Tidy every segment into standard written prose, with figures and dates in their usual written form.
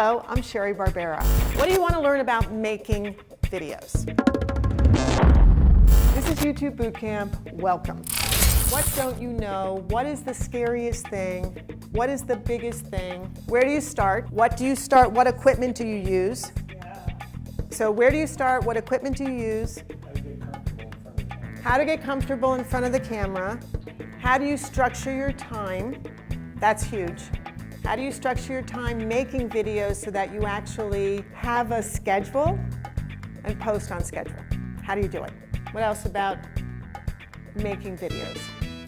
Hello, I'm Sheri Barbera. What do you want to learn about making videos? This is YouTube Bootcamp. Welcome. What don't you know? What is the scariest thing? What is the biggest thing? Where do you start? What do you start? What equipment do you use? So where do you start? What equipment do you use? How to get comfortable in front of the camera. How do you structure your time? That's huge. How do you structure your time making videos so that you actually have a schedule and post on schedule? How do you do it? What else about making videos?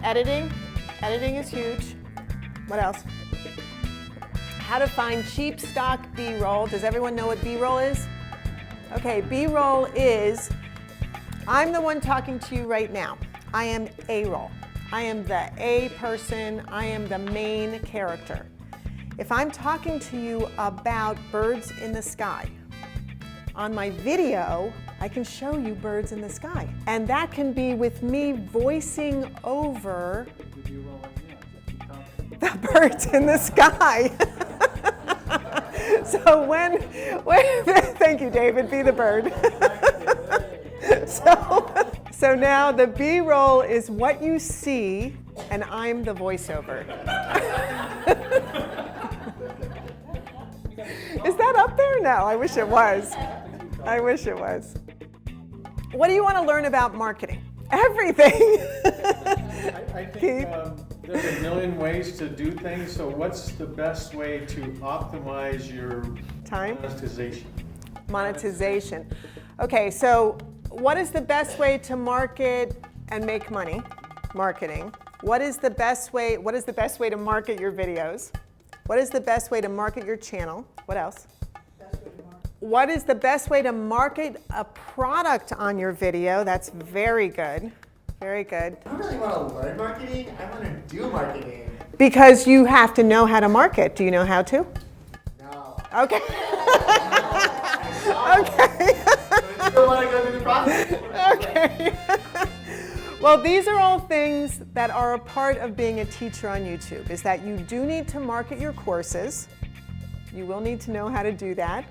Editing. Editing is huge. What else? How to find cheap stock B-roll. Does everyone know what B-roll is? Okay, B-roll is, I'm the one talking to you right now. I am A-roll. I am the A person. I am the main character. If I'm talking to you about birds in the sky, on my video, I can show you birds in the sky. And that can be with me voicing over the birds in the sky. So when thank you, David, be the bird. So now the B-roll is what you see, and I'm the voiceover. Is that up there? No, I wish it was. I wish it was. What do you want to learn about marketing? Everything. I think there's a million ways to do things, so what's the best way to optimize your time? Monetization. Monetization. Okay, so what is the best way to market and make money? Marketing. What is the best way to market your videos? What is the best way to market your channel? What else? What is the best way to market a product on your video? That's very good. Very good. I don't really want to learn marketing. I want to do marketing. Because you have to know how to market. Do you know how to? No. Okay. Okay. I still want to go through the process. Okay. Well, these are all things that are a part of being a teacher on YouTube, is that you do need to market your courses. You will need to know how to do that.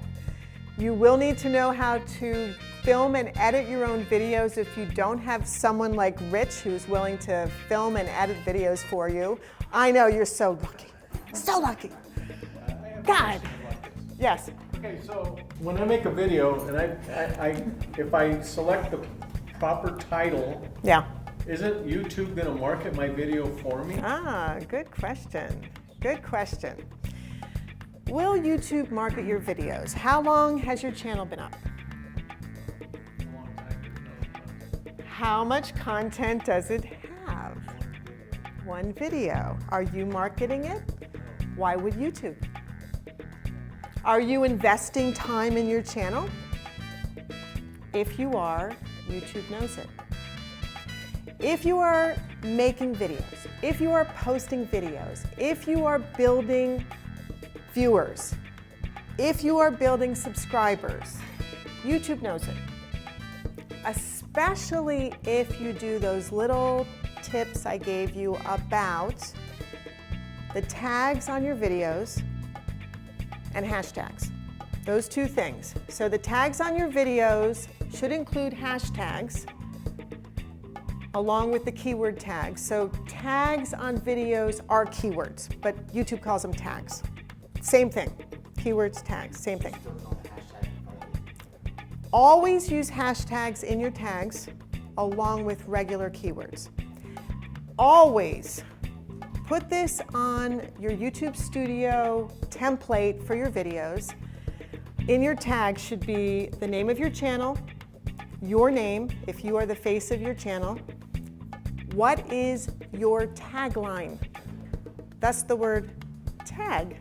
You will need to know how to film and edit your own videos if you don't have someone like Rich who's willing to film and edit videos for you. I know, you're so lucky. So lucky. God. Yes. Okay, so when I make a video and if I select the proper title, Yeah. isn't YouTube going to market my video for me? Ah, good question. Good question. Will YouTube market your videos? How long has your channel been up? How much content does it have? One video. Are you marketing it? Why would YouTube? Are you investing time in your channel? If you are, YouTube knows it. If you are making videos, if you are posting videos, if you are building viewers, if you are building subscribers, YouTube knows it. Especially if you do those little tips I gave you about the tags on your videos and hashtags. Those two things. So the tags on your videos should include hashtags along with the keyword tags. So tags on videos are keywords, but YouTube calls them tags. Same thing. Keywords, tags, same thing. Always use hashtags in your tags along with regular keywords. Always put this on your YouTube Studio template for your videos. In your tags should be the name of your channel, your name, if you are the face of your channel. What is your tagline? That's the word tag.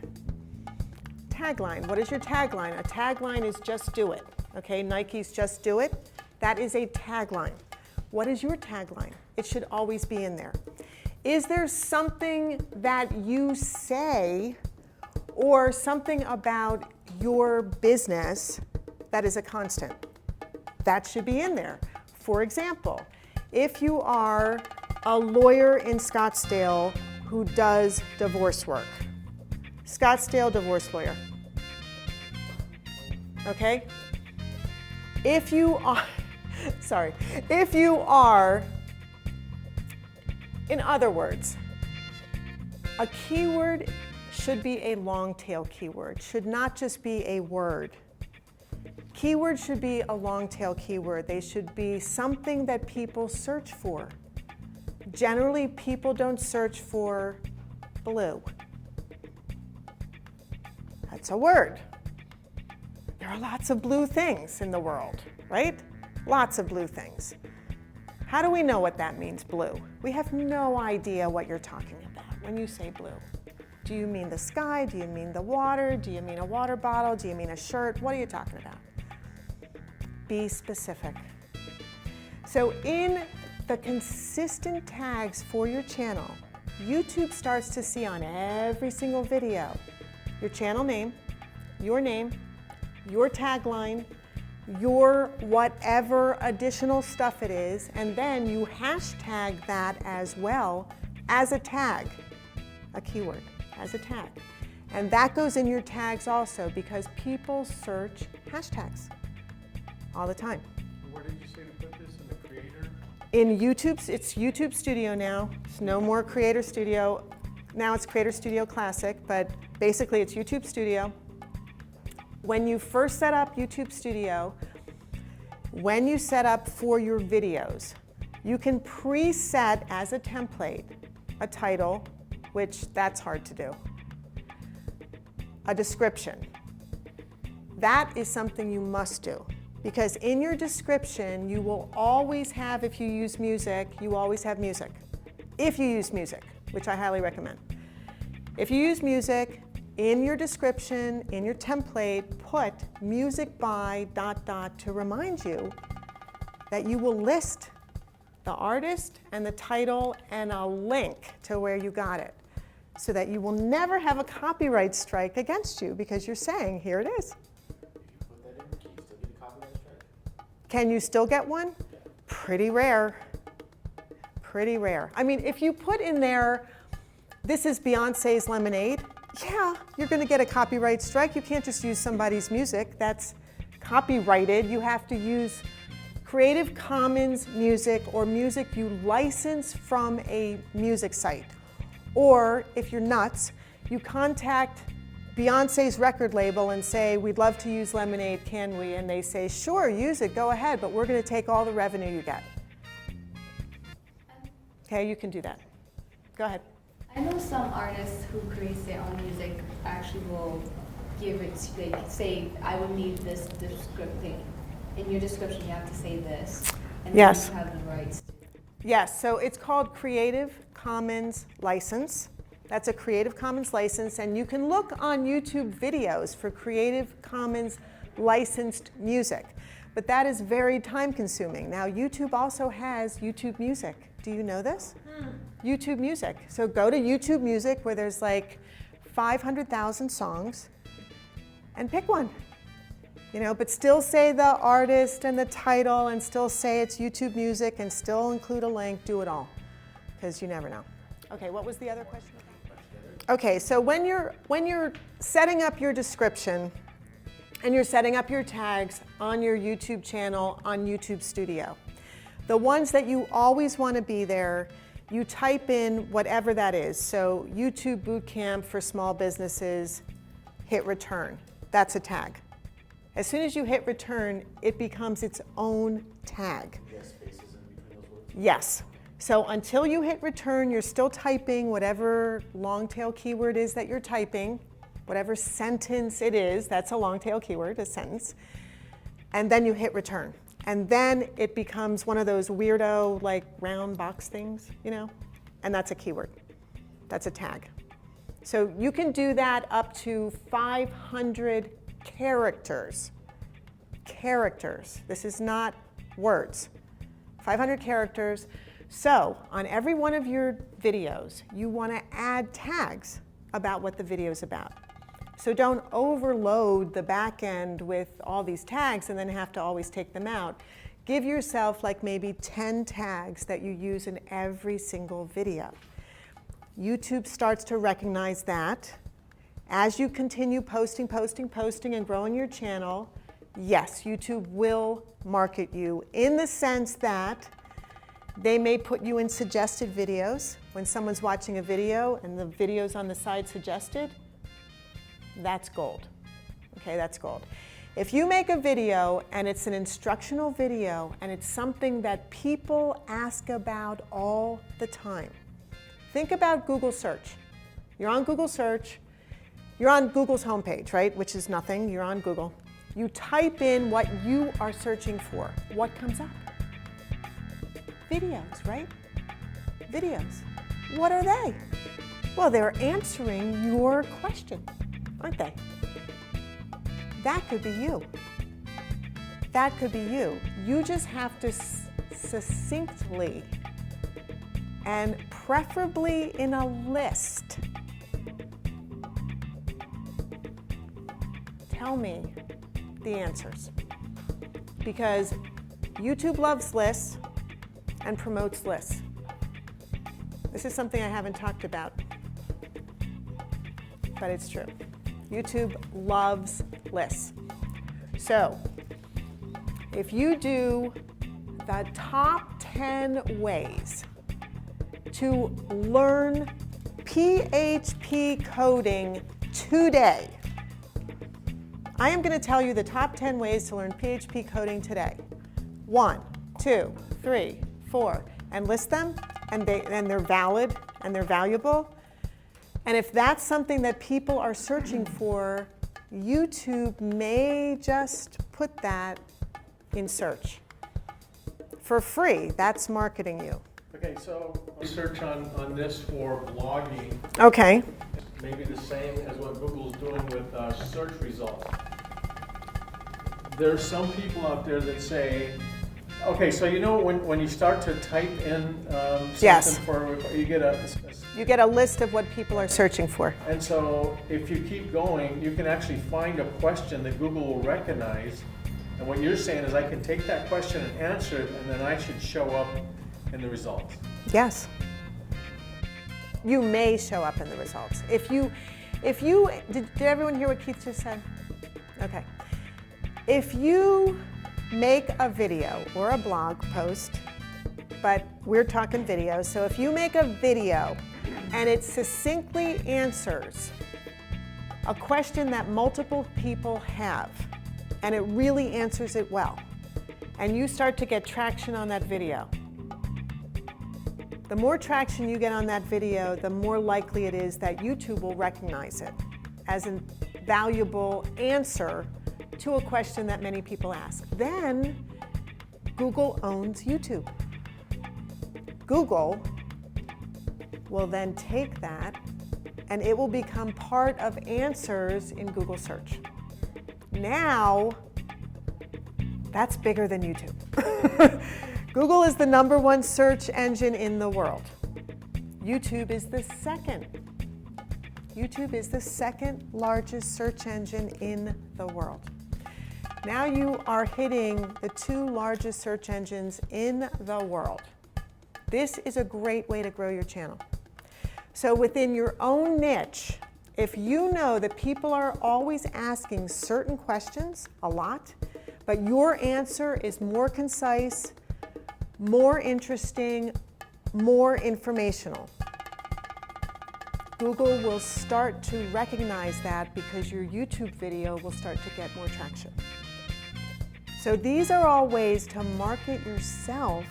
Tagline. What is your tagline? A tagline is just do it. Okay, Nike's just do it. That is a tagline. What is your tagline? It should always be in there. Is there something that you say or something about your business that is a constant? That should be in there. For example, if you are a lawyer in Scottsdale who does divorce work, Scottsdale divorce lawyer. Okay? If you are, if you are, in other words, a keyword should be a long tail keyword, should not just be a word. Keywords should be a long tail keyword. They should be something that people search for. Generally, people don't search for blue. That's a word. There are lots of blue things in the world, right? Lots of blue things. How do we know what that means, blue? We have no idea what you're talking about when you say blue. Do you mean the sky? Do you mean the water? Do you mean a water bottle? Do you mean a shirt? What are you talking about? Be specific. So in the consistent tags for your channel, YouTube starts to see on every single video your channel name, your tagline, your whatever additional stuff it is, and then you hashtag that as well as a tag, a keyword, as a tag. And that goes in your tags also because people search hashtags all the time. Where did you say to put this, in the creator? In YouTube, it's YouTube Studio now. It's no more Creator Studio. Now it's Creator Studio Classic, but basically it's YouTube Studio. When you first set up YouTube Studio, when you set up for your videos, you can preset as a template a title, which that's hard to do, a description. That is something you must do. Because in your description, you will always have, if you use music, you always have music. If you use music, which I highly recommend. If you use music, in your description, in your template, put music by ... to remind you that you will list the artist and the title and a link to where you got it, so that you will never have a copyright strike against you because you're saying, here it is. Can you still get one? Pretty rare. Pretty rare. I mean, if you put in there, this is Beyonce's Lemonade, yeah, you're going to get a copyright strike. You can't just use somebody's music. That's copyrighted. You have to use Creative Commons music or music you license from a music site. Or if you're nuts, you contact Beyonce's record label and say, we'd love to use Lemonade, can we? And they say, sure, use it, go ahead, but we're going to take all the revenue you get. Okay, you can do that. Go ahead. I know some artists who create their own music actually will give it, they say, I will need this description. In your description, you have to say this. And yes. Then you have the rights. Yes, so it's called Creative Commons license. That's a Creative Commons license, and you can look on YouTube videos for Creative Commons licensed music. But that is very time consuming. Now, YouTube also has YouTube Music. Do you know this? YouTube Music. So go to YouTube Music where there's like 500,000 songs and pick one. You know, but still say the artist and the title and still say it's YouTube Music and still include a link, do it all, because you never know. Okay, what was the other question? Okay, so when you're setting up your description and you're setting up your tags on your YouTube channel on YouTube Studio, the ones that you always want to be there, you type in whatever that is. So YouTube Bootcamp for small businesses, hit return. That's a tag. As soon as you hit return, it becomes its own tag. Yes, spaces in between those words. Yes. So until you hit return, you're still typing whatever long tail keyword is that you're typing, whatever sentence it is, that's a long tail keyword, a sentence, and then you hit return. And then it becomes one of those weirdo, like round box things, you know, and that's a keyword. That's a tag. So you can do that up to 500 characters. Characters. This is not words. 500 characters. So on every one of your videos, you want to add tags about what the video is about. So don't overload the back end with all these tags and then have to always take them out. Give yourself like maybe 10 tags that you use in every single video. YouTube starts to recognize that. As you continue posting and growing your channel, Yes, YouTube will market you in the sense that they may put you in suggested videos. When someone's watching a video and the video's on the side suggested, that's gold. Okay, that's gold. If you make a video and it's an instructional video and it's something that people ask about all the time, think about Google search. You're on Google search, you're on Google's homepage, right? Which is nothing, you're on Google. You type in what you are searching for. What comes up? Videos, right? Videos. What are they? Well, they're answering your question, aren't they? That could be you. That could be you. You just have to succinctly and preferably in a list tell me the answers. Because YouTube loves lists and promotes lists. This is something I haven't talked about, but it's true. YouTube loves lists. So, if you do the top 10 ways to learn PHP coding today, I am going to tell you the top 10 ways to learn PHP coding today. 1, 2, 3, 4, and list them, and they're valid and they're valuable. And if that's something that people are searching for, YouTube may just put that in search. For free, that's marketing you. Okay, so research on this for blogging. Okay. Maybe the same as what Google's doing with search results. There's some people out there that say, okay, so you know when you start to type in something Yes. for, you get a You get a list of what people are searching for. and so if you keep going, you can actually find a question that Google will recognize. And what you're saying is I can take that question and answer it, and then I should show up in the results. Yes. You may show up in the results. Did everyone hear what Keith just said? Okay. If you make a video or a blog post, but we're talking video, so if you make a video and it succinctly answers a question that multiple people have, and it really answers it well, and you start to get traction on that video, the more traction you get on that video, the more likely it is that YouTube will recognize it as a valuable answer to a question that many people ask. Then Google owns YouTube. Google will then take that and it will become part of answers in Google search. Now, that's bigger than YouTube. Google is the #1 search engine in the world. YouTube is the second. YouTube is the second largest search engine in the world. Now you are hitting the 2 largest search engines in the world. This is a great way to grow your channel. So within your own niche, if you know that people are always asking certain questions a lot, but your answer is more concise, more interesting, more informational, Google will start to recognize that because your YouTube video will start to get more traction. So these are all ways to market yourself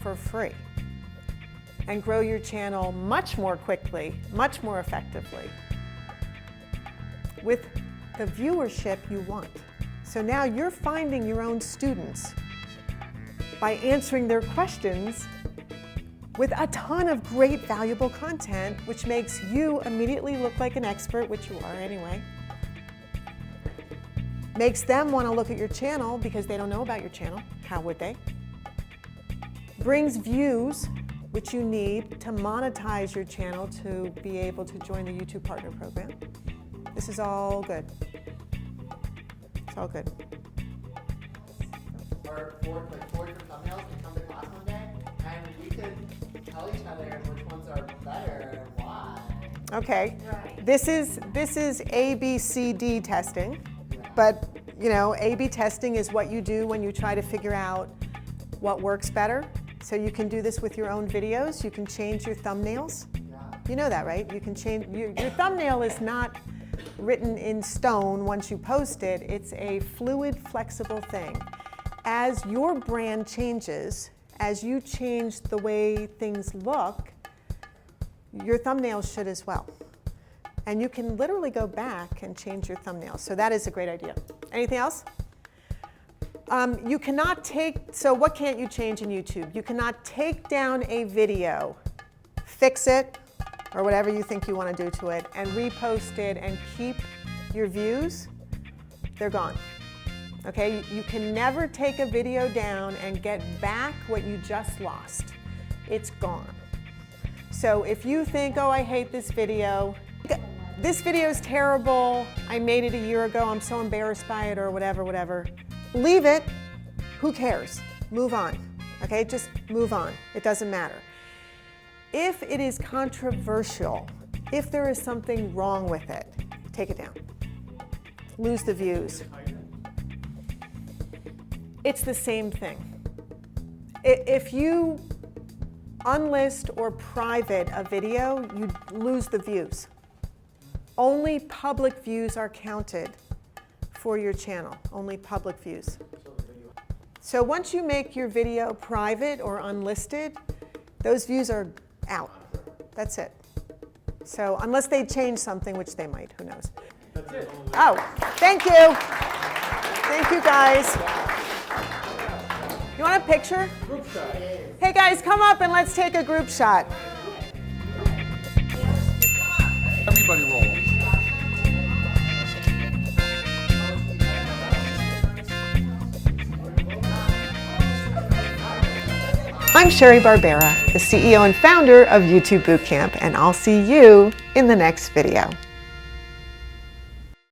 for free and grow your channel much more quickly, much more effectively, with the viewership you want. So now you're finding your own students by answering their questions with a ton of great, valuable content, which makes you immediately look like an expert, which you are anyway. Makes them want to look at your channel because they don't know about your channel. How would they? Brings views, which you need to monetize your channel to be able to join the YouTube Partner Program. This is all good. It's all good. Or four different thumbnails can come to class one day, and we could tell each other which ones are better and why. Okay. Right. This is ABCD testing, but You know, A/B testing is what you do when you try to figure out what works better. So you can do this with your own videos. You can change your thumbnails. You know that, right? You can change, your thumbnail is not written in stone once you post it. It's a fluid, flexible thing. As your brand changes, as you change the way things look, your thumbnails should as well. And you can literally go back and change your thumbnails. So that is a great idea. Anything else? You cannot take, so what can't you change in YouTube? You cannot take down a video, fix it, or whatever you think you want to do to it, and repost it and keep your views. They're gone. Okay? You can never take a video down and get back what you just lost. It's gone. So if you think, oh, I hate this video is terrible, I made it a year ago, I'm so embarrassed by it, or whatever, leave it. Who cares? Move on. Okay? Just move on. It doesn't matter. If it is controversial, if there is something wrong with it, take it down. Lose the views. It's the same thing. If you unlist or private a video, you lose the views. Only public views are counted for your channel, only public views. So once you make your video private or unlisted, those views are out. That's it. So unless they change something, which they might, who knows. That's it. Oh, thank you. Thank you, guys. You want a picture? Group shot. Hey guys, come up and let's take a group shot. Everybody roll. I'm Sheri Barbera, the CEO and founder of YouTube Bootcamp, and I'll see you in the next video.